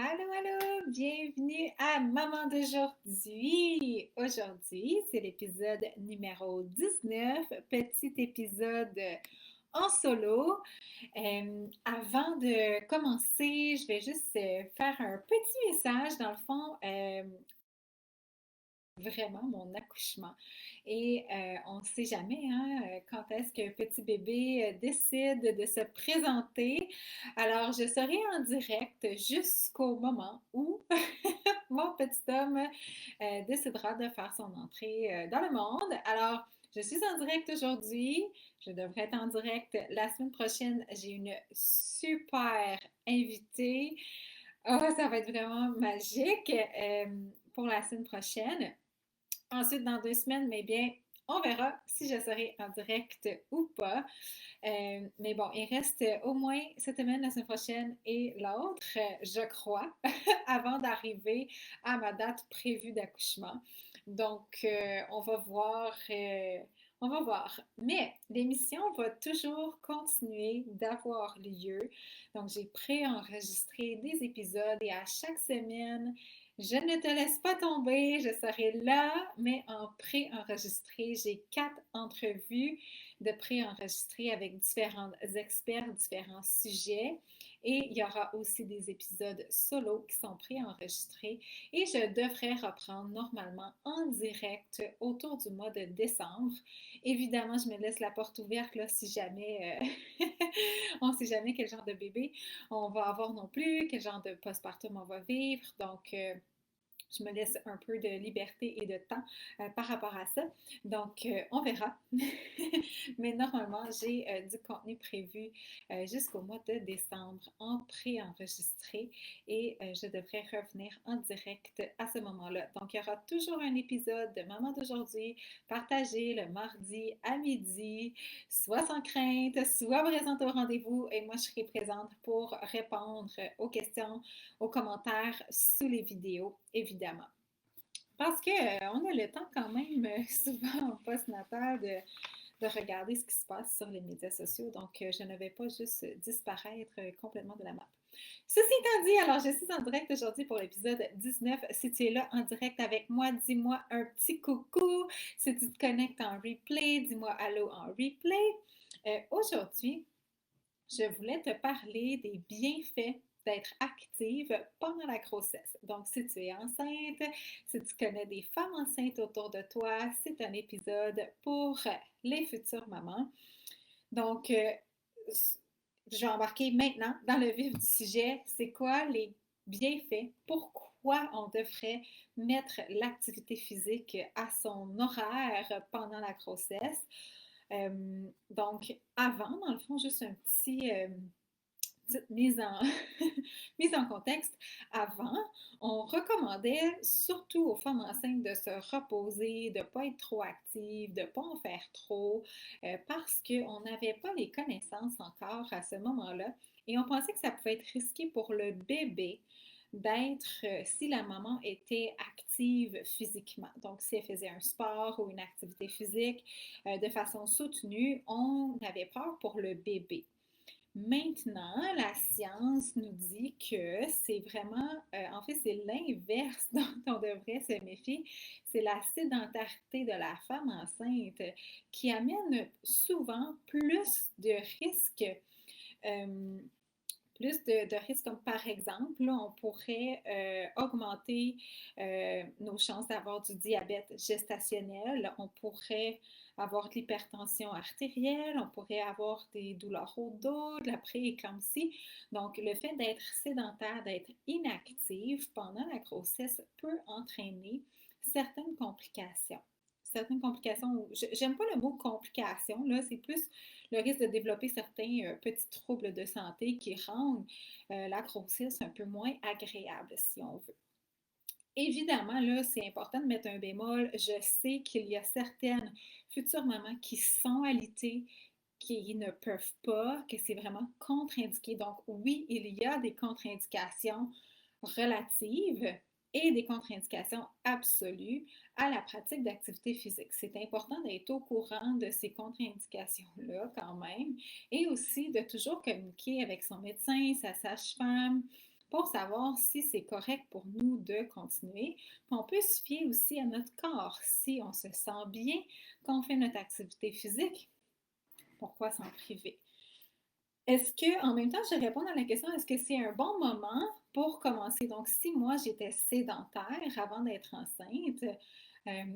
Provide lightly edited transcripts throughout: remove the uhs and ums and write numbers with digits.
Allô, allô, bienvenue à Maman d'aujourd'hui. Aujourd'hui, c'est l'épisode numéro 19, petit épisode en solo. Avant de commencer, je vais juste faire un petit message. Dans le fond, vraiment mon accouchement. Et on ne sait jamais hein, quand est-ce qu'un petit bébé décide de se présenter. Alors, je serai en direct jusqu'au moment où mon petit homme décidera de faire son entrée dans le monde. Alors, je suis en direct aujourd'hui. Je devrais être en direct la semaine prochaine. J'ai une super invitée. Oh, ça va être vraiment magique pour la semaine prochaine. Ensuite, dans 2 semaines, mais bien, on verra si je serai en direct ou pas. Mais bon, il reste au moins cette semaine, la semaine prochaine et l'autre, je crois, avant d'arriver à ma date prévue d'accouchement. Donc, on va voir. On va voir. Mais l'émission va toujours continuer d'avoir lieu. Donc, j'ai préenregistré des épisodes et à chaque semaine, je ne te laisse pas tomber, je serai là, mais en préenregistré. J'ai 4 entrevues de préenregistrer avec différents experts, différents sujets. Et il y aura aussi des épisodes solo qui sont préenregistrés. Et je devrais reprendre normalement en direct autour du mois de décembre. Évidemment, je me laisse la porte ouverte là, si jamais on ne sait jamais quel genre de bébé on va avoir non plus, quel genre de postpartum on va vivre. Donc, je me laisse un peu de liberté et de temps par rapport à ça. Donc, on verra. Mais normalement, j'ai du contenu prévu jusqu'au mois de décembre en préenregistré et je devrais revenir en direct à ce moment-là. Donc, il y aura toujours un épisode de Maman d'aujourd'hui partagé le mardi à midi, soit sans crainte, soit présente au rendez-vous et moi, je serai présente pour répondre aux questions, aux commentaires sous les vidéos, évidemment. Parce qu'on a le temps quand même, souvent en post-natal, de regarder ce qui se passe sur les médias sociaux. Donc, je ne vais pas juste disparaître complètement de la map. Ceci étant dit, alors je suis en direct aujourd'hui pour l'épisode 19. Si tu es là en direct avec moi, dis-moi un petit coucou. Si tu te connectes en replay, dis-moi allô en replay. Aujourd'hui, je voulais te parler des bienfaits d'être active pendant la grossesse. Donc, si tu es enceinte, si tu connais des femmes enceintes autour de toi, c'est un épisode pour les futures mamans. Donc, je vais embarquer maintenant dans le vif du sujet. C'est quoi les bienfaits? Pourquoi on devrait mettre l'activité physique à son horaire pendant la grossesse? Donc, avant, dans le fond, juste un petit petite mise en contexte. Avant, on recommandait surtout aux femmes enceintes de se reposer, de ne pas être trop actives, de ne pas en faire trop, parce qu'on n'avait pas les connaissances encore à ce moment-là. Et on pensait que ça pouvait être risqué pour le bébé d'être, si la maman était active physiquement. Donc, si elle faisait un sport ou une activité physique de façon soutenue, on avait peur pour le bébé. Maintenant, la science nous dit que c'est vraiment, en fait, c'est l'inverse dont on devrait se méfier. C'est la sédentarité de la femme enceinte qui amène souvent plus de risques de risques, comme par exemple, là, on pourrait augmenter nos chances d'avoir du diabète gestationnel, on pourrait avoir de l'hypertension artérielle, on pourrait avoir des douleurs au dos, de la prééclampsie. Donc, le fait d'être sédentaire, d'être inactive pendant la grossesse peut entraîner certaines complications. Certaines complications, j'aime pas le mot complication, là, c'est plus le risque de développer certains petits troubles de santé qui rendent la grossesse un peu moins agréable, si on veut. Évidemment, là, c'est important de mettre un bémol. Je sais qu'il y a certaines futures mamans qui sont alitées, qui ne peuvent pas, que c'est vraiment contre-indiqué. Donc, oui, il y a des contre-indications relatives et des contre-indications absolues à la pratique d'activité physique. C'est important d'être au courant de ces contre-indications-là quand même et aussi de toujours communiquer avec son médecin, sa sage-femme, pour savoir si c'est correct pour nous de continuer. Puis on peut se fier aussi à notre corps. Si on se sent bien quand on fait notre activité physique, pourquoi s'en priver? Est-ce que, en même temps, je réponds à la question, est-ce que c'est un bon moment pour commencer? Donc, si moi j'étais sédentaire avant d'être enceinte,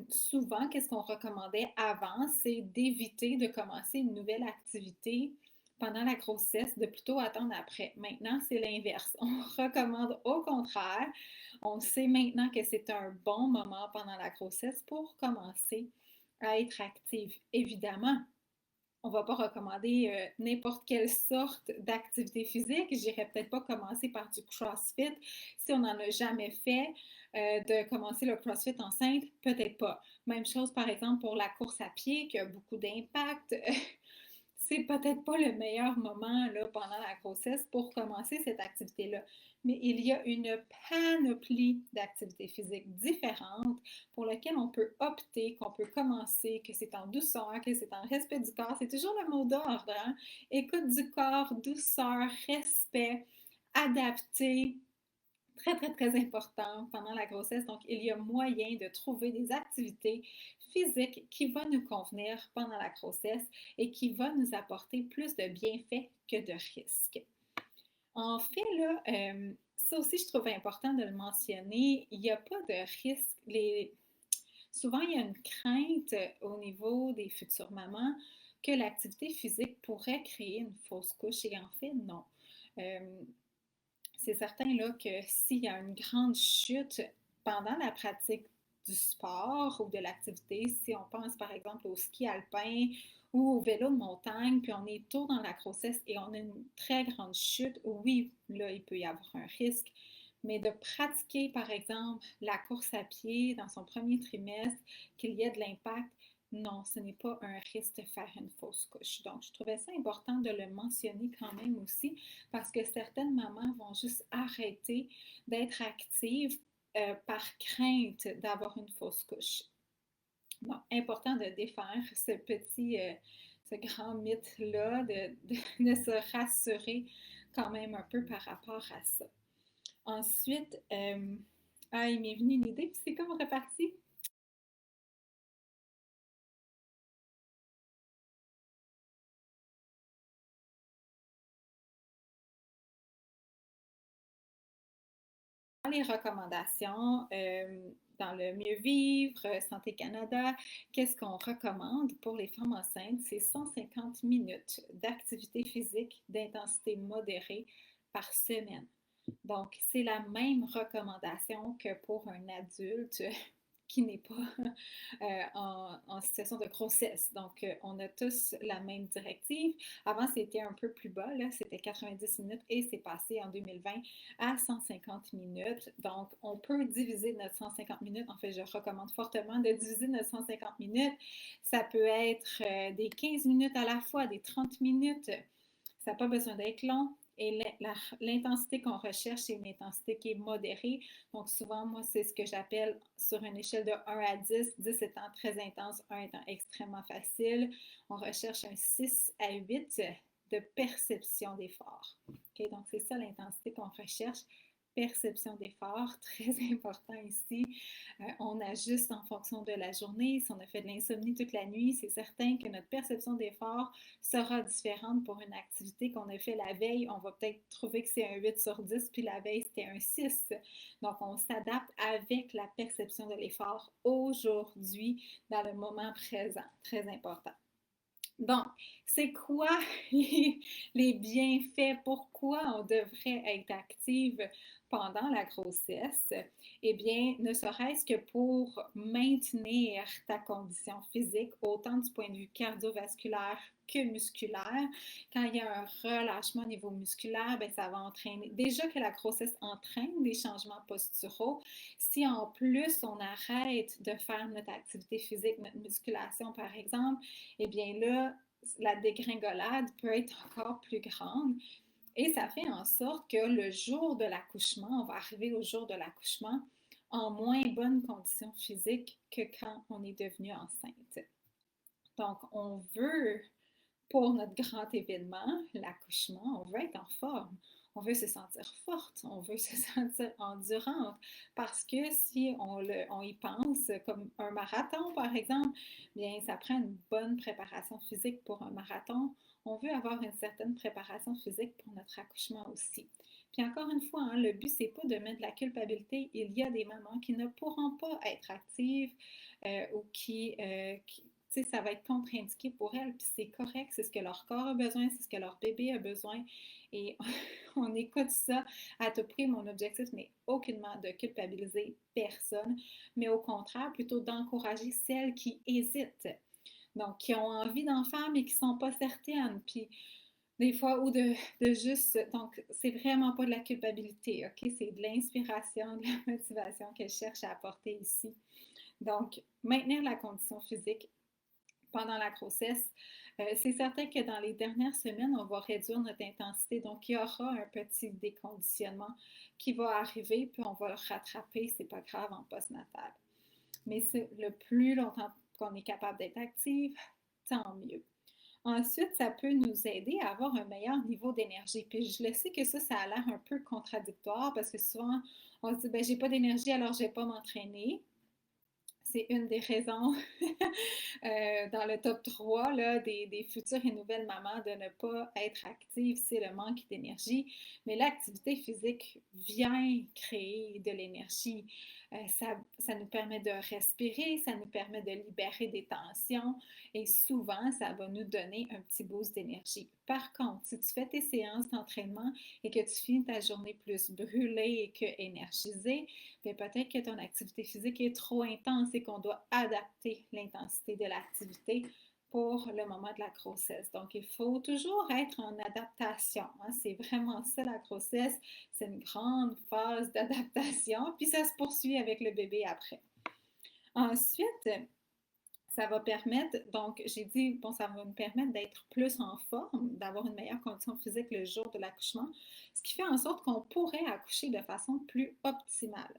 souvent, qu'est-ce qu'on recommandait avant? C'est d'éviter de commencer une nouvelle activité pendant la grossesse, de plutôt attendre après. Maintenant, c'est l'inverse. On recommande au contraire. On sait maintenant que c'est un bon moment pendant la grossesse pour commencer à être active. Évidemment, on ne va pas recommander n'importe quelle sorte d'activité physique. Je n'irais peut-être pas commencer par du CrossFit si on n'en a jamais fait. De commencer le CrossFit enceinte, peut-être pas. Même chose, par exemple, pour la course à pied, qui a beaucoup d'impact. C'est peut-être pas le meilleur moment là, pendant la grossesse pour commencer cette activité-là. Mais il y a une panoplie d'activités physiques différentes pour lesquelles on peut opter, qu'on peut commencer, que c'est en douceur, que c'est en respect du corps. C'est toujours le mot d'ordre, hein? Écoute du corps, douceur, respect, adapté, très, très, très important pendant la grossesse. Donc, il y a moyen de trouver des activités physiques qui vont nous convenir pendant la grossesse et qui vont nous apporter plus de bienfaits que de risques. En fait, là, ça aussi, je trouve important de le mentionner, il n'y a pas de risque. Souvent, il y a une crainte au niveau des futures mamans que l'activité physique pourrait créer une fausse couche et en fait, non. Euh, c'est certain là, que s'il y a une grande chute pendant la pratique du sport ou de l'activité, si on pense par exemple au ski alpin ou au vélo de montagne, puis on est tôt dans la grossesse et on a une très grande chute, oui, là, il peut y avoir un risque. Mais de pratiquer, par exemple, la course à pied dans son premier trimestre, qu'il y ait de l'impact, non, ce n'est pas un risque de faire une fausse couche. Donc, je trouvais ça important de le mentionner quand même aussi parce que certaines mamans vont juste arrêter d'être actives par crainte d'avoir une fausse couche. Bon, important de défaire ce grand mythe-là, de se rassurer quand même un peu par rapport à ça. Ensuite, il m'est venu une idée, puis c'est comme reparti. Dans les recommandations, dans le Mieux Vivre, Santé Canada, qu'est-ce qu'on recommande pour les femmes enceintes? C'est 150 minutes d'activité physique d'intensité modérée par semaine. Donc, c'est la même recommandation que pour un adulte qui n'est pas en situation de grossesse. Donc, on a tous la même directive. Avant, c'était un peu plus bas, là, c'était 90 minutes et c'est passé en 2020 à 150 minutes. Donc, on peut diviser notre 150 minutes. En fait, je recommande fortement de diviser notre 150 minutes. Ça peut être des 15 minutes à la fois, des 30 minutes. Ça n'a pas besoin d'être long. Et l'intensité qu'on recherche, c'est une intensité qui est modérée. Donc, souvent, moi, c'est ce que j'appelle sur une échelle de 1 à 10, 10 étant très intense, 1 étant extrêmement facile. On recherche un 6 à 8 de perception d'effort. Okay? Donc, c'est ça l'intensité qu'on recherche. Perception d'effort, très important ici. On ajuste en fonction de la journée. Si on a fait de l'insomnie toute la nuit, c'est certain que notre perception d'effort sera différente pour une activité qu'on a fait la veille. On va peut-être trouver que c'est un 8 sur 10, puis la veille, c'était un 6. Donc, on s'adapte avec la perception de l'effort aujourd'hui, dans le moment présent. Très important. Donc, c'est quoi les bienfaits? Pourquoi on devrait être active pendant la grossesse? Eh bien, ne serait-ce que pour maintenir ta condition physique, autant du point de vue cardiovasculaire que musculaire. Quand il y a un relâchement au niveau musculaire, bien, ça va entraîner, déjà que la grossesse entraîne des changements posturaux, si en plus on arrête de faire notre activité physique, notre musculation par exemple, eh bien là, la dégringolade peut être encore plus grande. Et ça fait en sorte que le jour de l'accouchement, on va arriver au jour de l'accouchement en moins bonne condition physique que quand on est devenu enceinte. Donc, on veut, pour notre grand événement, l'accouchement, on veut être en forme. on veut se sentir forte, on veut se sentir endurante, parce que si on y pense comme un marathon, par exemple, bien, ça prend une bonne préparation physique pour un marathon. On veut avoir une certaine préparation physique pour notre accouchement aussi. Puis encore une fois, hein, le but, c'est pas de mettre de la culpabilité. Il y a des mamans qui ne pourront pas être actives ou tu sais, ça va être contre-indiqué pour elles, puis c'est correct, c'est ce que leur corps a besoin, c'est ce que leur bébé a besoin, et on écoute ça à tout prix. Mon objectif n'est aucunement de culpabiliser personne, mais au contraire, plutôt d'encourager celles qui hésitent, donc qui ont envie d'en faire, mais qui ne sont pas certaines, puis des fois, ou de juste, donc c'est vraiment pas de la culpabilité, ok? C'est de l'inspiration, de la motivation que je cherche à apporter ici. Donc, maintenir la condition physique pendant la grossesse. C'est certain que dans les dernières semaines, on va réduire notre intensité. Donc, il y aura un petit déconditionnement qui va arriver, puis on va le rattraper, c'est pas grave en postnatal. Mais c'est le plus longtemps qu'on est capable d'être active, tant mieux. Ensuite, ça peut nous aider à avoir un meilleur niveau d'énergie. Puis je le sais que ça a l'air un peu contradictoire parce que souvent, on se dit, ben, j'ai pas d'énergie, alors je vais pas m'entraîner. C'est une des raisons dans le top 3 là, des futures et nouvelles mamans de ne pas être active, c'est le manque d'énergie. Mais l'activité physique vient créer de l'énergie. Ça nous permet de respirer, ça nous permet de libérer des tensions et souvent, ça va nous donner un petit boost d'énergie. Par contre, si tu fais tes séances d'entraînement et que tu finis ta journée plus brûlée que énergisée, peut-être que ton activité physique est trop intense et qu'on doit adapter l'intensité de l'activité pour le moment de la grossesse. Donc, il faut toujours être en adaptation. Hein. C'est vraiment ça la grossesse. C'est une grande phase d'adaptation, puis ça se poursuit avec le bébé après. Ensuite, ça va permettre, donc j'ai dit, bon, ça va nous permettre d'être plus en forme, d'avoir une meilleure condition physique le jour de l'accouchement, ce qui fait en sorte qu'on pourrait accoucher de façon plus optimale.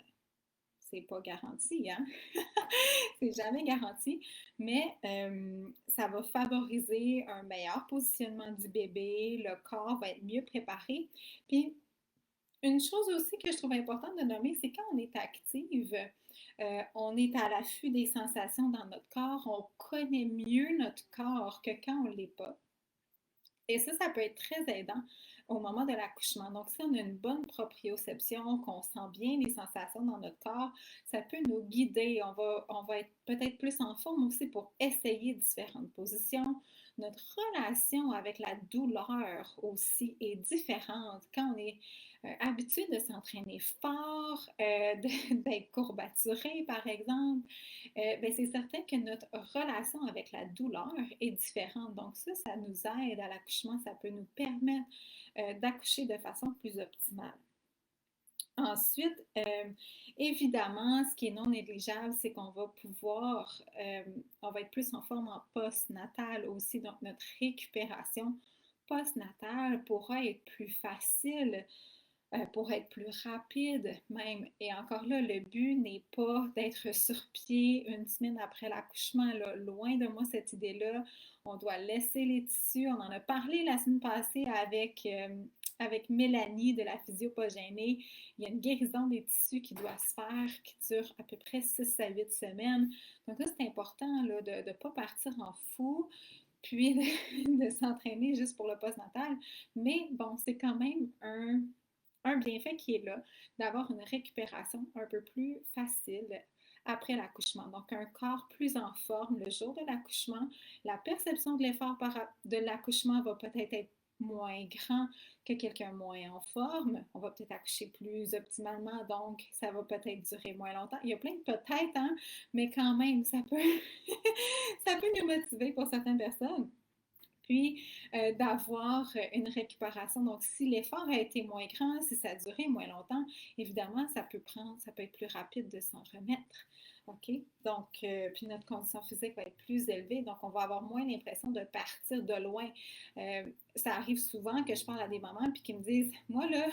C'est pas garanti, hein? C'est jamais garanti, mais ça va favoriser un meilleur positionnement du bébé, le corps va être mieux préparé. Puis, une chose aussi que je trouve importante de nommer, c'est quand on est active, on est à l'affût des sensations dans notre corps, on connaît mieux notre corps que quand on ne l'est pas. Et ça peut être très aidant au moment de l'accouchement. Donc, si on a une bonne proprioception, qu'on sent bien les sensations dans notre corps, ça peut nous guider. On va être peut-être plus en forme aussi pour essayer différentes positions. Notre relation avec la douleur aussi est différente quand on est habitué de s'entraîner fort, d'être courbaturé, par exemple. Ben, c'est certain que notre relation avec la douleur est différente. Donc ça nous aide à l'accouchement, ça peut nous permettre d'accoucher de façon plus optimale. Ensuite, évidemment, ce qui est non négligeable, c'est qu'on va pouvoir, on va être plus en forme en post-natal aussi, donc notre récupération post-natale pourra être plus facile pour être plus rapide même. Et encore là, le but n'est pas d'être sur pied une semaine après l'accouchement. Loin de moi cette idée-là. On doit laisser les tissus. On en a parlé la semaine passée avec Mélanie de la physiopogénée. Il y a une guérison des tissus qui doit se faire, qui dure à peu près 6 à 8 semaines. Donc là, c'est important là, de ne pas partir en fou puis de s'entraîner juste pour le postnatal. Mais bon, c'est quand même un bienfait qui est là, d'avoir une récupération un peu plus facile après l'accouchement. Donc, un corps plus en forme le jour de l'accouchement. La perception de l'effort de l'accouchement va peut-être être moins grand que quelqu'un moins en forme. On va peut-être accoucher plus optimalement, donc ça va peut-être durer moins longtemps. Il y a plein de peut-être, hein, mais quand même, ça peut, ça peut nous motiver pour certaines personnes. Puis d'avoir une récupération. Donc, si l'effort a été moins grand, si ça a duré moins longtemps, évidemment, ça peut être plus rapide de s'en remettre. OK? Donc, puis notre condition physique va être plus élevée, donc on va avoir moins l'impression de partir de loin. Ça arrive souvent que je parle à des mamans puis qui me disent, moi là,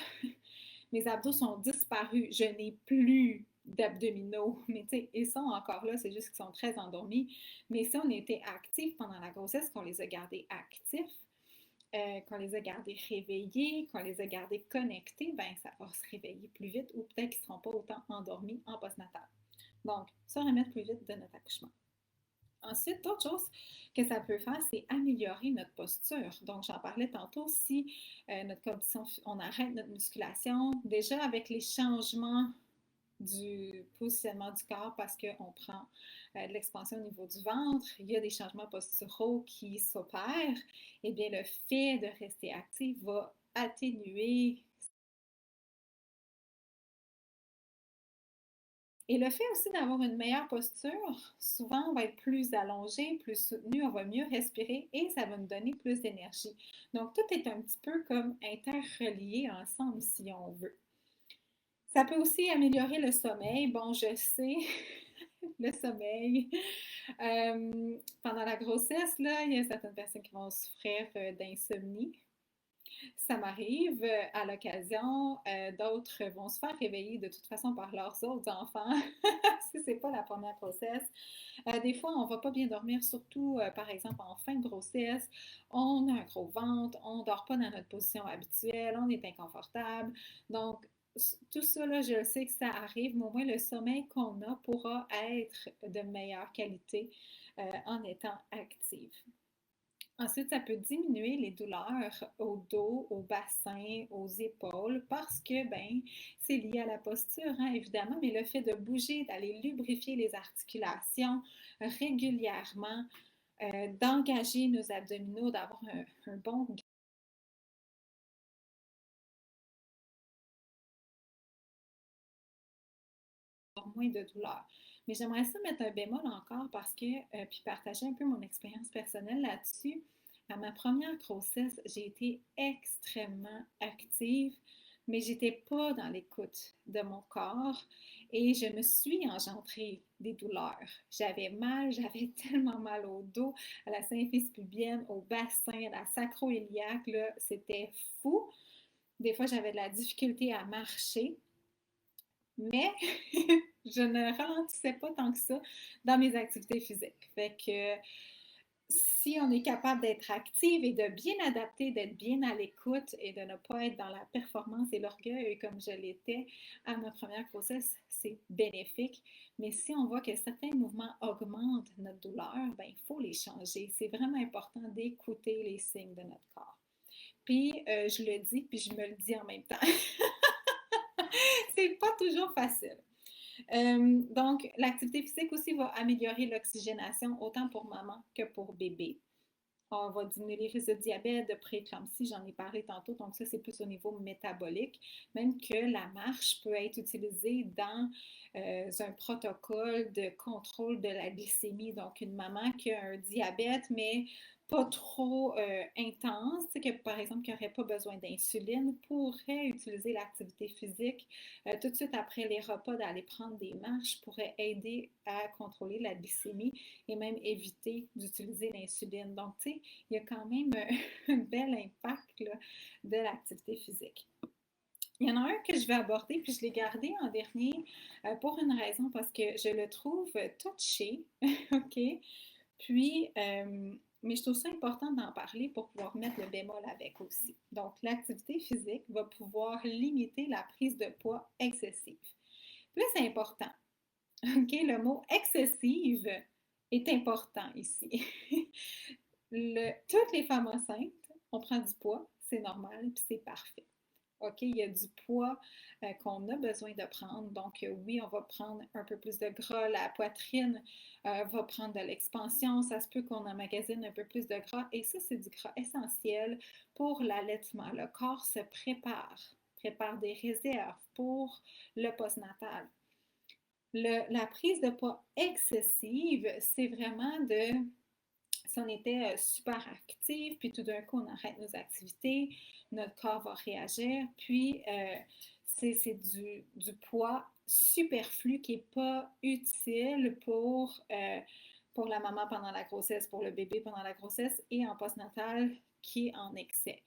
mes abdos sont disparus, je n'ai plus d'abdominaux, mais tu sais, ils sont encore là, c'est juste qu'ils sont très endormis. Mais si on était actifs pendant la grossesse, qu'on les a gardés actifs, qu'on les a gardés réveillés, qu'on les a gardés connectés, ben ça va se réveiller plus vite ou peut-être qu'ils ne seront pas autant endormis en postnatal. Donc, se remettre plus vite de notre accouchement. Ensuite, d'autres choses que ça peut faire, c'est améliorer notre posture. Donc, j'en parlais tantôt, si notre condition, on arrête notre musculation, déjà avec les changements du positionnement du corps parce qu'on prend de l'expansion au niveau du ventre, il y a des changements posturaux qui s'opèrent, et bien le fait de rester actif va atténuer. Et le fait aussi d'avoir une meilleure posture, souvent on va être plus allongé, plus soutenu, on va mieux respirer et ça va nous donner plus d'énergie. Donc tout est un petit peu comme interrelié ensemble si on veut. Ça peut aussi améliorer le sommeil. Bon, je sais, le sommeil. Pendant la grossesse, là, il y a certaines personnes qui vont souffrir d'insomnie. Ça m'arrive à l'occasion. D'autres vont se faire réveiller de toute façon par leurs autres enfants si ce n'est pas la première grossesse. Des fois, on ne va pas bien dormir, surtout par exemple en fin de grossesse. On a un gros ventre, on ne dort pas dans notre position habituelle, on est inconfortable. Donc, tout ça, là, je sais que ça arrive, mais au moins le sommeil qu'on a pourra être de meilleure qualité en étant active. Ensuite, ça peut diminuer les douleurs au dos, au bassin, aux épaules parce que ben, c'est lié à la posture, hein, évidemment, mais le fait de bouger, d'aller lubrifier les articulations régulièrement, d'engager nos abdominaux, d'avoir un bon moins de douleur. Mais j'aimerais ça mettre un bémol encore parce que, puis partager un peu mon expérience personnelle là-dessus. À ma première grossesse, j'ai été extrêmement active, mais j'étais pas dans l'écoute de mon corps et je me suis engendré des douleurs. J'avais mal, j'avais tellement mal au dos, à la symphyse pubienne, au bassin, à la sacro-iliaque, là, c'était fou. Des fois, j'avais de la difficulté à marcher. Mais je ne ralentissais pas tant que ça dans mes activités physiques. Fait que si on est capable d'être active et de bien adapter, d'être bien à l'écoute et de ne pas être dans la performance et l'orgueil comme je l'étais à ma première grossesse, c'est bénéfique. Mais si on voit que certains mouvements augmentent notre douleur, ben, il faut les changer. C'est vraiment important d'écouter les signes de notre corps. Puis, je le dis, puis je me le dis en même temps. C'est pas toujours facile. Donc, l'activité physique aussi va améliorer l'oxygénation autant pour maman que pour bébé. On va diminuer les risques de diabète, de prééclampsie, j'en ai parlé tantôt, donc ça c'est plus au niveau métabolique, même que la marche peut être utilisée dans un protocole de contrôle de la glycémie. Donc une maman qui a un diabète, mais pas trop intense, que par exemple qui n'aurait pas besoin d'insuline, pourrait utiliser l'activité physique tout de suite après les repas, d'aller prendre des marches pourrait aider à contrôler la glycémie et même éviter d'utiliser l'insuline. Donc, tu sais, il y a quand même un bel impact là, de l'activité physique. Il y en a un que je vais aborder, puis je l'ai gardé en dernier pour une raison, parce que je le trouve touché, OK? Puis, mais je trouve ça important d'en parler pour pouvoir mettre le bémol avec aussi. Donc, l'activité physique va pouvoir limiter la prise de poids excessive. Puis là, c'est important. OK? Le mot excessive est important ici. Toutes les femmes enceintes, on prend du poids, c'est normal, puis c'est parfait. OK, il y a du poids qu'on a besoin de prendre. Donc, oui, on va prendre un peu plus de gras. La poitrine va prendre de l'expansion. Ça se peut qu'on emmagasine un peu plus de gras. Et ça, c'est du gras essentiel pour l'allaitement. Le corps se prépare des réserves pour le postnatal. La prise de poids excessive, c'est vraiment de si on était super actif, puis tout d'un coup, on arrête nos activités, notre corps va réagir, puis c'est du poids superflu qui n'est pas utile pour la maman pendant la grossesse, pour le bébé pendant la grossesse et en postnatal qui est en excès.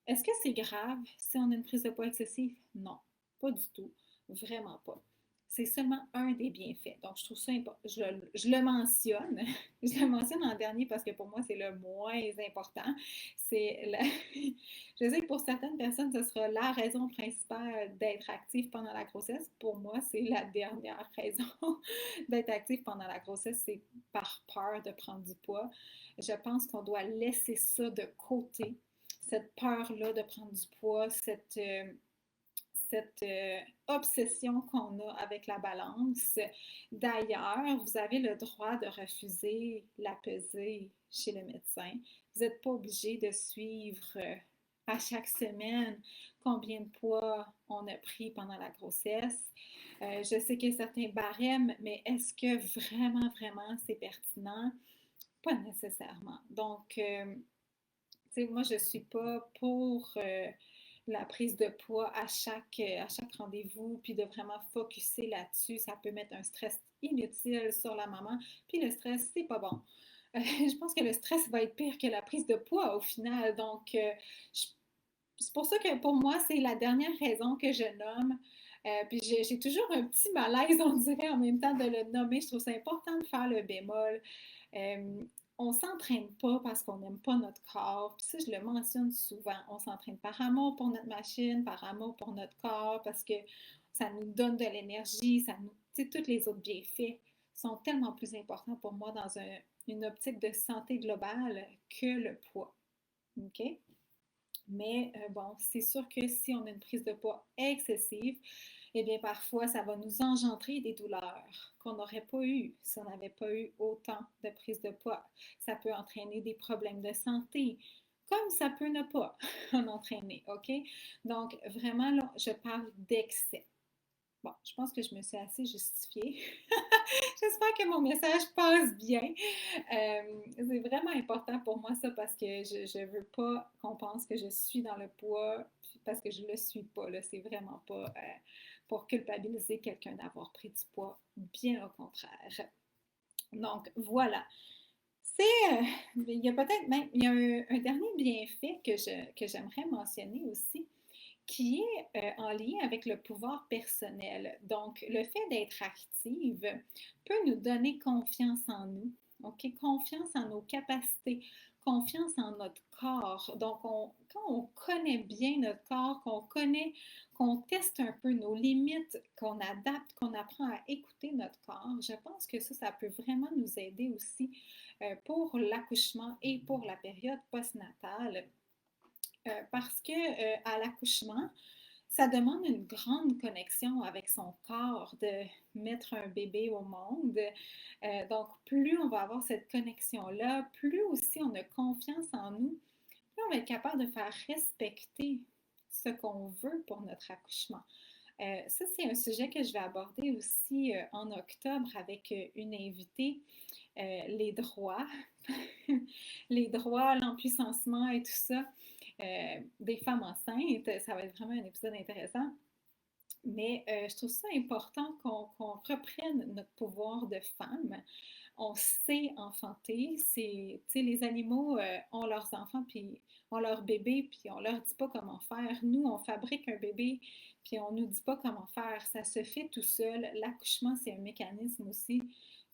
Est-ce que c'est grave si on a une prise de poids excessive? Non, pas du tout, vraiment pas. c'est seulement un des bienfaits. Donc, je trouve ça important. Je le mentionne. Je le mentionne en dernier parce que pour moi, c'est le moins important. C'est la... Je sais que pour certaines personnes, ce sera la raison principale d'être active pendant la grossesse. Pour moi, c'est la dernière raison d'être active pendant la grossesse. C'est par peur de prendre du poids. Je pense qu'on doit laisser ça de côté, cette peur-là de prendre du poids, cette obsession qu'on a avec la balance. D'ailleurs, vous avez le droit de refuser la pesée chez le médecin. Vous n'êtes pas obligé de suivre à chaque semaine combien de poids on a pris pendant la grossesse. Je sais qu'il y a certains barèmes, mais est-ce que vraiment, vraiment c'est pertinent? Pas nécessairement. Donc, moi, je ne suis pas pour la prise de poids à chaque rendez-vous, puis de vraiment focusser là-dessus. Ça peut mettre un stress inutile sur la maman. Puis le stress, c'est pas bon. Je pense que le stress va être pire que la prise de poids au final. Donc, c'est pour ça que pour moi, c'est la dernière raison que je nomme. Puis j'ai toujours un petit malaise, on dirait, en même temps de le nommer. Je trouve ça important de faire le bémol. Euh, on ne s'entraîne pas parce qu'on n'aime pas notre corps. Puis ça, je le mentionne souvent. On s'entraîne par amour pour notre machine, par amour pour notre corps, parce que ça nous donne de l'énergie, ça nous, tu sais, tous les autres bienfaits sont tellement plus importants pour moi dans une optique de santé globale que le poids. OK? Mais bon, c'est sûr que si on a une prise de poids excessive, eh bien parfois ça va nous engendrer des douleurs qu'on n'aurait pas eues si on n'avait pas eu autant de prise de poids. Ça peut entraîner des problèmes de santé, comme ça peut ne pas en entraîner, OK? Donc vraiment là, je parle d'excès. Bon, je pense que je me suis assez justifiée. J'espère que mon message passe bien. C'est vraiment important pour moi ça parce que je ne veux pas qu'on pense que je suis dans le poids parce que je ne le suis pas. Là. C'est vraiment pas pour culpabiliser quelqu'un d'avoir pris du poids, bien au contraire. Donc voilà. Il y a peut-être même il y a un dernier bienfait que j'aimerais mentionner aussi qui est en lien avec le pouvoir personnel. Donc, le fait d'être active peut nous donner confiance en nous, OK? Confiance en nos capacités, confiance en notre corps. Donc, quand on connaît bien notre corps, qu'on teste un peu nos limites, qu'on adapte, qu'on apprend à écouter notre corps, je pense que ça peut vraiment nous aider aussi pour l'accouchement et pour la période postnatale. Parce que à l'accouchement, ça demande une grande connexion avec son corps de mettre un bébé au monde. Donc, plus on va avoir cette connexion-là, plus aussi on a confiance en nous, plus on va être capable de faire respecter ce qu'on veut pour notre accouchement. Ça, c'est un sujet que je vais aborder aussi en octobre avec une invitée, les droits, les droits, l'empuissancement et tout ça des femmes enceintes. Ça va être vraiment un épisode intéressant. Mais je trouve ça important qu'on reprenne notre pouvoir de femme. On sait enfanter. Les animaux ont leurs enfants, puis ont leurs bébés, puis on leur dit pas comment faire. Nous, on fabrique un bébé, puis on nous dit pas comment faire. Ça se fait tout seul. L'accouchement, c'est un mécanisme aussi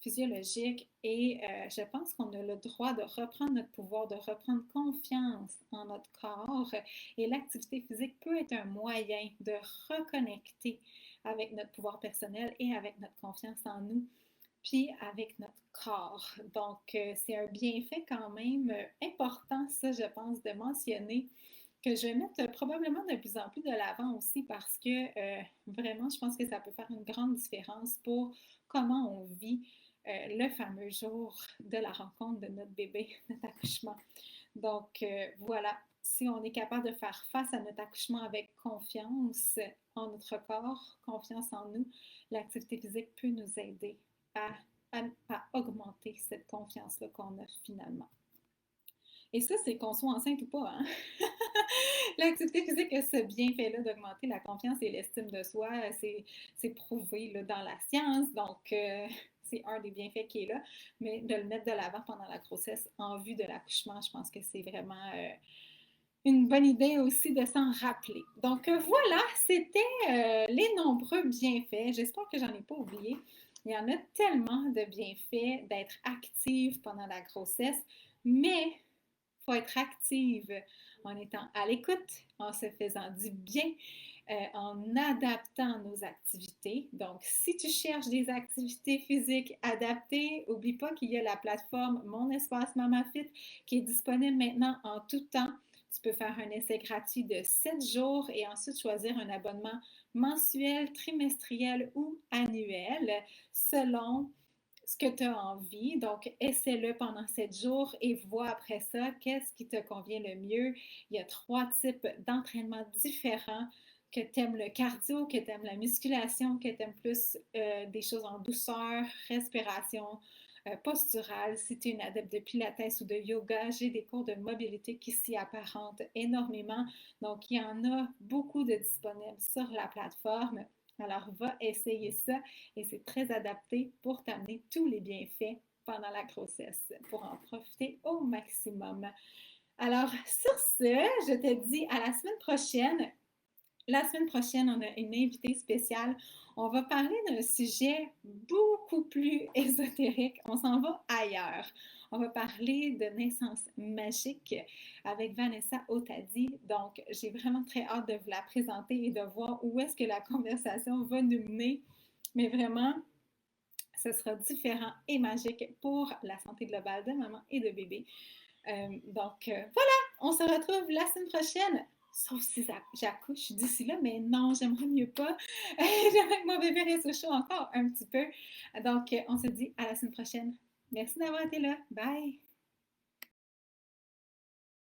physiologique et je pense qu'on a le droit de reprendre notre pouvoir, de reprendre confiance en notre corps et l'activité physique peut être un moyen de reconnecter avec notre pouvoir personnel et avec notre confiance en nous, puis avec notre corps. Donc, c'est un bienfait quand même important, ça, je pense, de mentionner que je vais mettre probablement de plus en plus de l'avant aussi parce que vraiment, je pense que ça peut faire une grande différence pour comment on vit le fameux jour de la rencontre de notre bébé, notre accouchement. Donc voilà, si on est capable de faire face à notre accouchement avec confiance en notre corps, confiance en nous, l'activité physique peut nous aider à, à augmenter cette confiance-là qu'on a finalement. Et ça, c'est qu'on soit enceinte ou pas. Hein? L'activité physique a ce bienfait-là d'augmenter la confiance et l'estime de soi. C'est prouvé là, dans la science. Donc, c'est un des bienfaits qui est là. Mais de le mettre de l'avant pendant la grossesse en vue de l'accouchement, je pense que c'est vraiment une bonne idée aussi de s'en rappeler. Donc voilà, c'était les nombreux bienfaits. J'espère que j'en ai pas oublié. Il y en a tellement de bienfaits d'être active pendant la grossesse, mais il faut être active en étant à l'écoute, en se faisant du bien, en adaptant nos activités. Donc, si tu cherches des activités physiques adaptées, n'oublie pas qu'il y a la plateforme Mon Espace MamaFit qui est disponible maintenant en tout temps. Tu peux faire un essai gratuit de 7 jours et ensuite choisir un abonnement mensuel, trimestriel ou annuel selon ce que tu as envie. Donc, essaie-le pendant 7 jours et vois après ça qu'est-ce qui te convient le mieux. Il y a 3 types d'entraînements différents, que tu aimes le cardio, que tu aimes la musculation, que tu aimes plus des choses en douceur, respiration, posturale. Si tu es une adepte de pilates ou de yoga, j'ai des cours de mobilité qui s'y apparentent énormément. Donc, il y en a beaucoup de disponibles sur la plateforme. Alors, va essayer ça et c'est très adapté pour t'amener tous les bienfaits pendant la grossesse, pour en profiter au maximum. Alors, sur ce, je te dis à la semaine prochaine. La semaine prochaine, on a une invitée spéciale. On va parler d'un sujet beaucoup plus ésotérique. On s'en va ailleurs. On va parler de naissance magique avec Vanessa Otadi. Donc, j'ai vraiment très hâte de vous la présenter et de voir où est-ce que la conversation va nous mener. Mais vraiment, ce sera différent et magique pour la santé globale de maman et de bébé. Voilà, on se retrouve la semaine prochaine. Sauf si j'accouche d'ici là, mais non, j'aimerais mieux pas. J'aimerais que mon bébé reste au chaud encore un petit peu. Donc, on se dit à la semaine prochaine. Merci d'avoir été là. Bye!